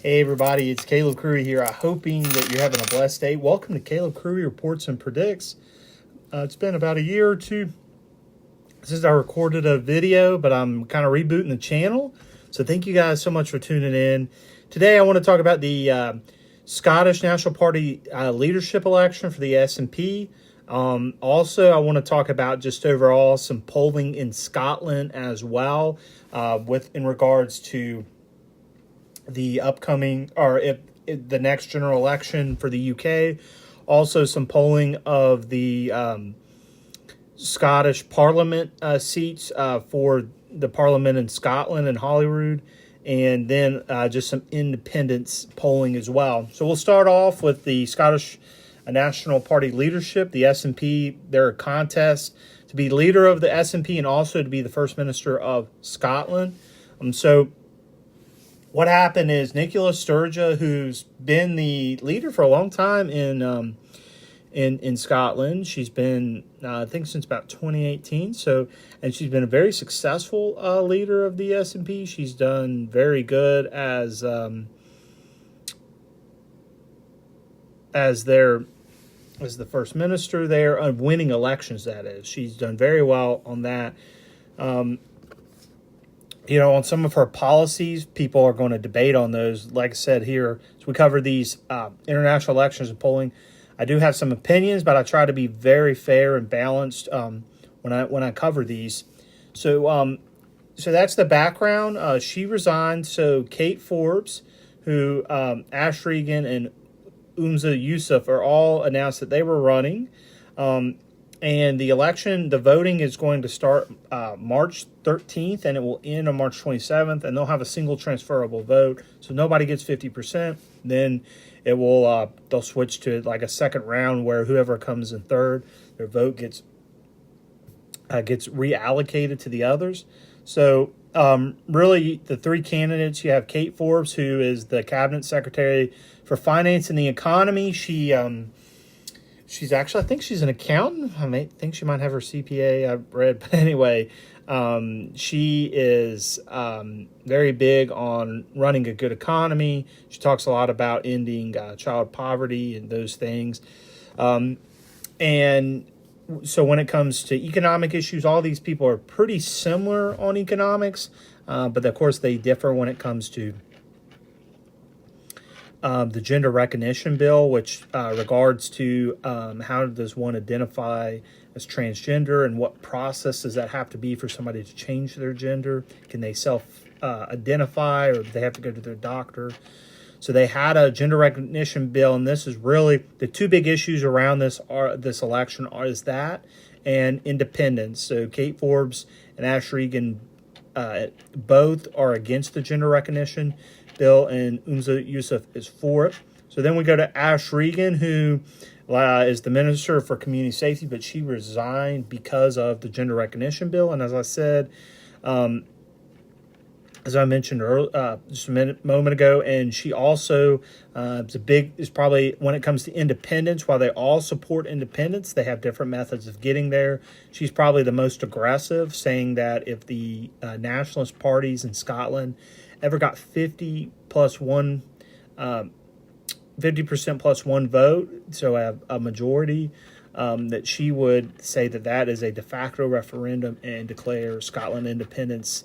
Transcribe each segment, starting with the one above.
Hey everybody, it's Caleb Crewy here. I'm hoping that you're having a blessed day. Welcome to Caleb Crewy Reports and Predicts. It's been about a year or two since I recorded a video, but I'm kind of rebooting the channel. So thank you guys so much for tuning in. Today I want to talk about the Scottish National Party leadership election for the SNP. Also, I want to talk about just overall some polling in Scotland as well, in regards to the upcoming, or if the next general election for the UK. Also, some polling of the Scottish Parliament seats for the Parliament in Scotland and Holyrood, and then just some independence polling as well. So we'll start off with the Scottish National Party leadership, the SNP. Their contest to be leader of the SNP and also to be the First Minister of Scotland. So what happened is Nicola Sturgeon, who's been the leader for a long time in Scotland, she's been I think since about 2018. So, and she's been a very successful leader of the SNP. She's done very good as the First Minister there, of winning elections. That is, she's done very well on that. On some of her policies, people are going to debate on those. Like I said here, as we cover these international elections and polling, I do have some opinions, but I try to be very fair and balanced when I cover these. So that's the background. She resigned. So Kate Forbes, who Ash Regan and Umza Yusuf are all announced that they were running. And the election, the voting is going to start March 13th, and it will end on March 27th, and they'll have a single transferable vote, so nobody gets 50%. Then it will they'll switch to like a second round where whoever comes in third, their vote gets reallocated to the others. So really, the three candidates, you have Kate Forbes, who is the Cabinet Secretary for Finance and the Economy. She's actually, I think she's an accountant. I think she might have her CPA, I've read. But anyway, she is very big on running a good economy. She talks a lot about ending child poverty and those things. And so when it comes to economic issues, all these people are pretty similar on economics. But of course, they differ when it comes to the gender recognition bill, which regards to how does one identify as transgender and what process does that have to be for somebody to change their gender? Can they self-identify or do they have to go to their doctor? So they had a gender recognition bill, and this is really the two big issues around this election is that and independence. So Kate Forbes and Ash Regan both are against the gender recognition bill, and Umza Yusuf is for it. So then we go to Ash Regan, who is the Minister for Community Safety, but she resigned because of the gender recognition bill. And as I said, as I mentioned earlier, just a moment ago, and she also is probably, when it comes to independence, while they all support independence, they have different methods of getting there. She's probably the most aggressive, saying that if the nationalist parties in Scotland ever got 50% plus one vote, so a majority, that she would say that is a de facto referendum and declare Scotland independence.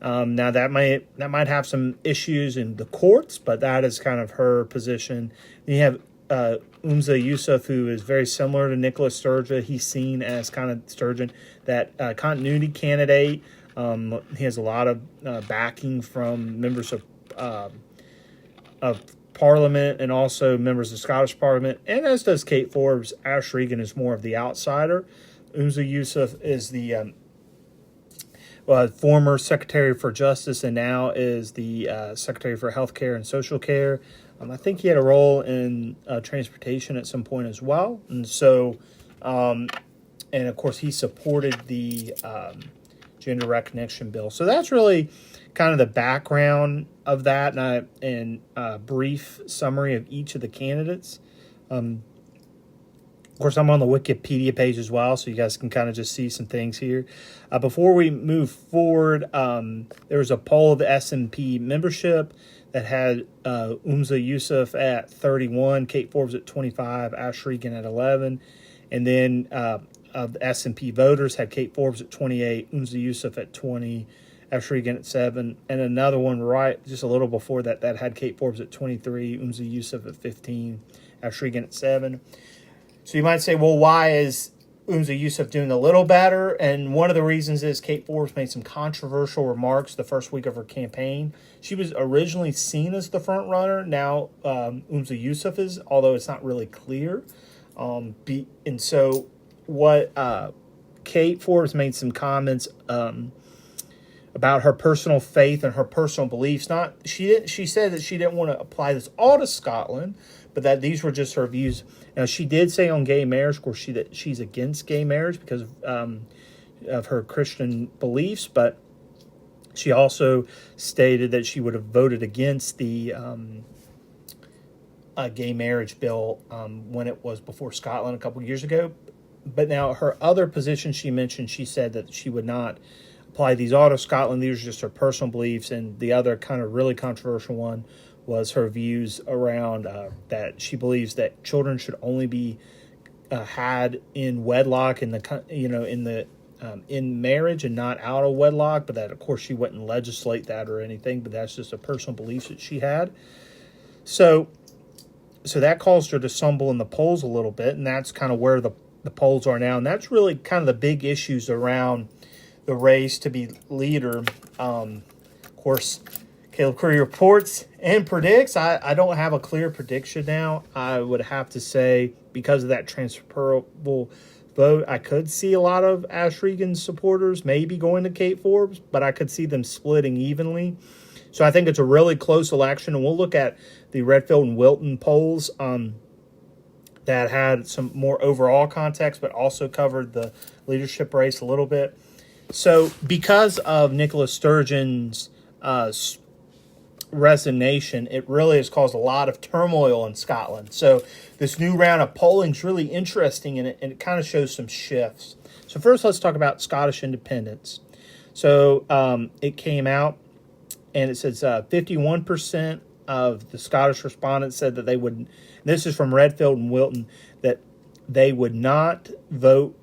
Now that might have some issues in the courts, but that is kind of her position. Then you have Umza Yusuf, who is very similar to Nicola Sturgeon. He's seen as kind of Sturgeon, that continuity candidate. He has a lot of backing from members of Parliament and also members of Scottish Parliament, and as does Kate Forbes. Ash Regan is more of the outsider. Umza Yusuf is the former Secretary for Justice and now is the Secretary for Healthcare and Social Care. I think he had a role in transportation at some point as well. And so, and of course, he supported the gender recognition bill. So that's really kind of the background of that, and a brief summary of each of the candidates. Of course, I'm on the Wikipedia page as well, so you guys can kind of just see some things here. Before we move forward, there was a poll of the SNP membership that had Umza Yusuf at 31, Kate Forbes at 25, Ash Regan at 11. And then of the SNP voters had Kate Forbes at 28, Umza Yusuf at 20, Ash Regan at 7. And another one right just a little before that had Kate Forbes at 23, Umza Yusuf at 15, Ash Regan at 7. So you might say, well, why is Umza Yusuf doing a little better? And one of the reasons is Kate Forbes made some controversial remarks the first week of her campaign. She was originally seen as the front runner. Now Umza Yusuf is, although it's not really clear. And so what Kate Forbes made some comments about her personal faith and her personal beliefs. She said that she didn't want to apply this all to Scotland, but that these were just her views. Now, she did say on gay marriage, of course, that she's against gay marriage because of her Christian beliefs, but she also stated that she would have voted against the gay marriage bill when it was before Scotland a couple years ago. But now her other position she mentioned, she said that she would not apply these all to Scotland. These are just her personal beliefs. And the other kind of really controversial one was her views around that she believes that children should only be had in wedlock in marriage and not out of wedlock. But that, of course, she wouldn't legislate that or anything. But that's just a personal belief that she had. So that caused her to stumble in the polls a little bit, and that's kind of where the polls are now. And that's really kind of the big issues around the race to be leader. Of course, Caleb Curry reports and predicts. I don't have a clear prediction now. I would have to say, because of that transferable vote, I could see a lot of Ash Regan supporters maybe going to Kate Forbes, but I could see them splitting evenly. So I think it's a really close election, and we'll look at the Redfield and Wilton polls that had some more overall context, but also covered the leadership race a little bit. So because of Nicola Sturgeon's resignation, it really has caused a lot of turmoil in Scotland. So this new round of polling is really interesting, and it kind of shows some shifts. So first, let's talk about Scottish independence. So it came out, and it says 51% of the Scottish respondents said that they would, this is from Redfield and Wilton, that they would not vote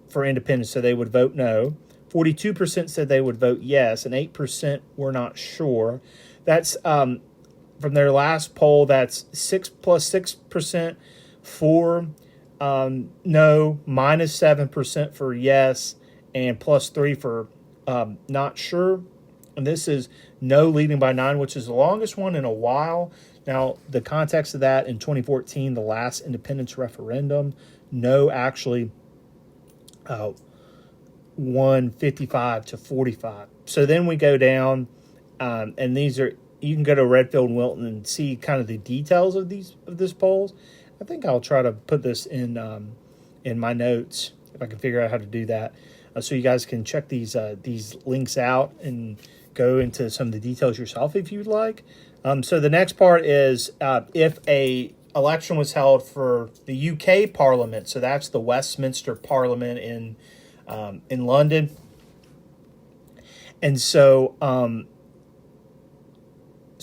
for independence, so they would vote no. 42% said they would vote yes, and 8% were not sure. That's from their last poll, that's 6 plus 6% for no, minus 7% for yes, and plus 3 for not sure. And this is no leading by 9, which is the longest one in a while. Now, the context of that, in 2014, the last independence referendum, no actually won 55 to 45. So then we go down, and these are, you can go to Redfield and Wilton and see kind of the details of this polls. I think I'll try to put this in my notes if I can figure out how to do that, so you guys can check these links out and go into some of the details yourself if you'd like. So the next part is if a election was held for the UK Parliament, so that's the Westminster Parliament in London, and so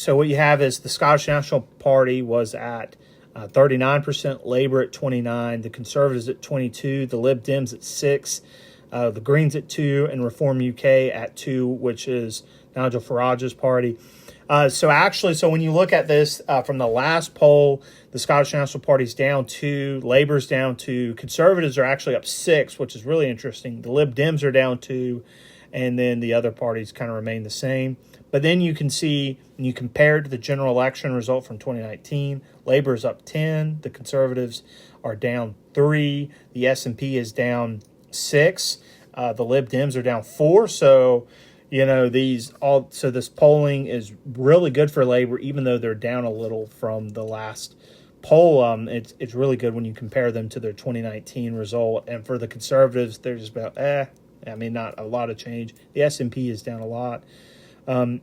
what you have is the Scottish National Party was at 39%, Labour at 29%, the Conservatives at 22%, the Lib Dems at 6%, the Greens at 2%, and Reform UK at 2%, which is Nigel Farage's party. So when you look at this from the last poll, the Scottish National Party's down 2, Labour's down 2, Conservatives are actually up 6, which is really interesting. The Lib Dems are down 2, and then the other parties kind of remain the same. But then you can see, when you compare it to the general election result from 2019, Labour is up 10, the Conservatives are down 3, the SNP is down 6, the Lib Dems are down 4. So, this polling is really good for Labour, even though they're down a little from the last poll. It's really good when you compare them to their 2019 result. And for the Conservatives, they're just about not a lot of change. The SNP is down a lot. And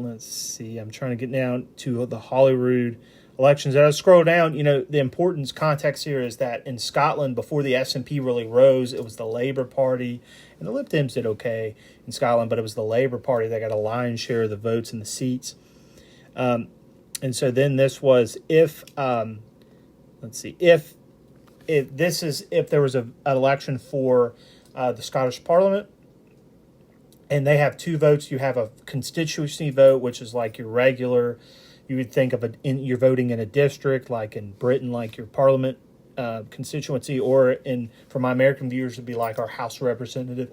let's see, I'm trying to get down to the Holyrood elections. As I scroll down, the importance context here is that in Scotland, before the SNP really rose, it was the Labour Party, and the Lib Dems did okay in Scotland, but it was the Labour Party that got a lion's share of the votes and the seats. And so then this was if there was an election for the Scottish Parliament, and they have two votes. You have a constituency vote, which is like your regular. You would think of you're voting in a district, like in Britain, like your Parliament constituency, or for my American viewers, it'd be like our House Representative.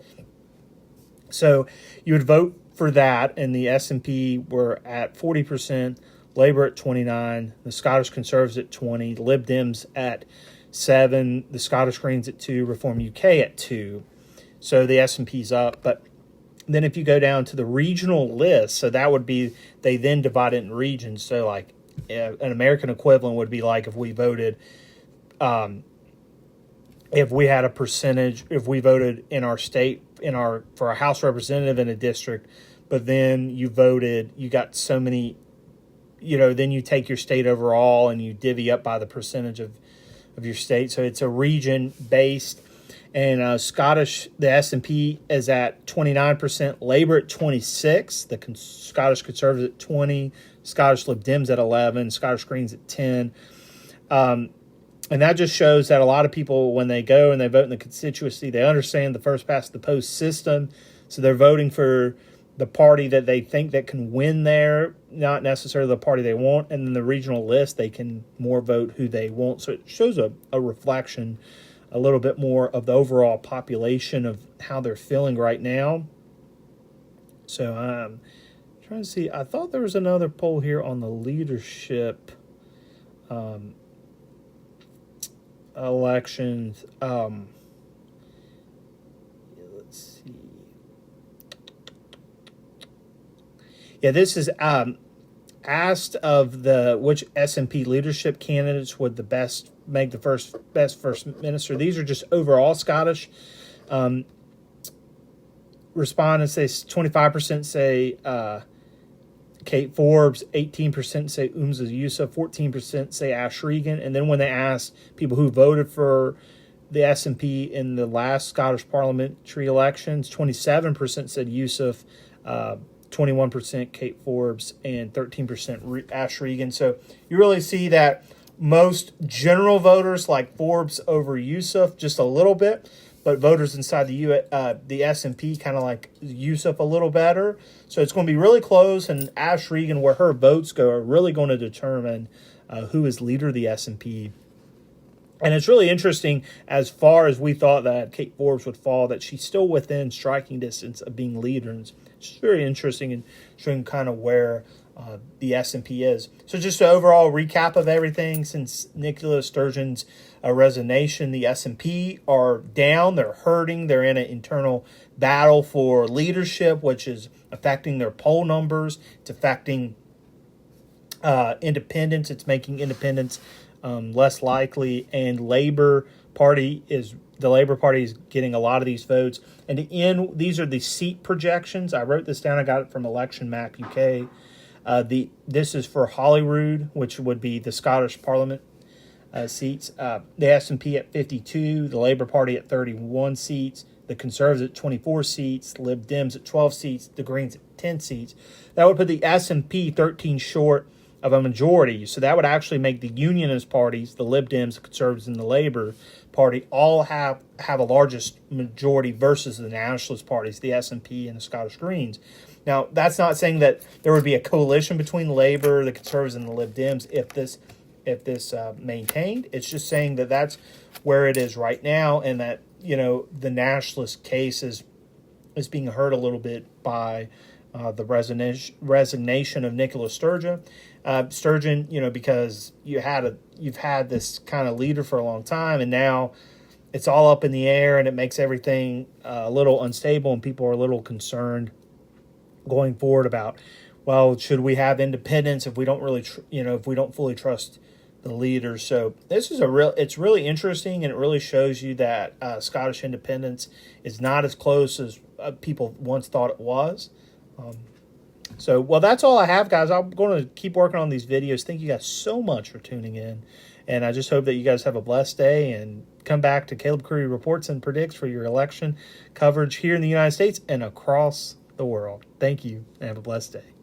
So you would vote for that, and the SNP were at 40%, Labour at 29%, the Scottish Conservatives at 20%, the Lib Dems at 7%, the Scottish Greens at 2%, Reform UK at 2%. So the SNP's up, but then if you go down to the regional list, so that would be, they then divide it in regions. So like an American equivalent would be like if we voted, if we had a percentage, if we voted in our state, for a House representative in a district, but then you got so many, then you take your state overall and you divvy up by the percentage of your state. So it's a region based. And Scottish, the SNP is at 29%, Labour at 26%, the Scottish Conservatives at 20%, Scottish Lib Dems at 11%, Scottish Greens at 10%. And that just shows that a lot of people, when they go and they vote in the constituency, they understand the first past the post system. So they're voting for the party that they think that can win there, not necessarily the party they want. And then the regional list, they can more vote who they want. So it shows a reflection, a little bit more of the overall population of how they're feeling right now. So I'm trying to see. I thought there was another poll here on the leadership elections. Let's see. Yeah, this is asked of which SNP leadership candidates would make the best first minister. These are just overall Scottish respondents. Say 25% say Kate Forbes, 18% say Umza Yusuf, 14% say Ash Regan, and then when they asked people who voted for the SNP in the last Scottish parliamentary elections, 27% said Yusuf, 21% Kate Forbes, and 13% Ash Regan. So you really see that most general voters like Forbes over Yusuf just a little bit, but voters inside the SNP kind of like Yusuf a little better. So it's going to be really close, and Ash Regan, where her votes go, are really going to determine who is leader of the SNP. And it's really interesting, as far as we thought that Kate Forbes would fall, that she's still within striking distance of being leader. And it's very interesting and showing kind of where the SNP is. So just an overall recap of everything since Nicola Sturgeon's resignation, the SNP are down, they're hurting, they're in an internal battle for leadership, which is affecting their poll numbers, it's affecting independence, it's making independence less likely, and the Labour Party is getting a lot of these votes. And these are the seat projections. I wrote this down, I got it from Election Map UK. This is for Holyrood, which would be the Scottish Parliament seats. The SNP at 52, the Labour Party at 31 seats, the Conservatives at 24 seats, Lib Dems at 12 seats, the Greens at 10 seats. That would put the SNP 13 short of a majority. So that would actually make the Unionist parties, the Lib Dems, the Conservatives, and the Labour Party, all have a largest majority versus the Nationalist parties, the SNP and the Scottish Greens. Now, that's not saying that there would be a coalition between Labour, the Conservatives, and the Lib Dems if this maintained. It's just saying that that's where it is right now, and that the Nationalist case is being hurt a little bit by the resignation of Nicola Sturgeon. Because you've had this kind of leader for a long time, and now it's all up in the air, and it makes everything a little unstable, and people are a little concerned going forward about, well, should we have independence if we don't really, if we don't fully trust the leaders? So this is it's really interesting, and it really shows you that Scottish independence is not as close as people once thought it was. So, well, that's all I have, guys. I'm going to keep working on these videos. Thank you guys so much for tuning in. And I just hope that you guys have a blessed day and come back to Caleb Curry Reports and Predicts for your election coverage here in the United States and across the world. Thank you and have a blessed day.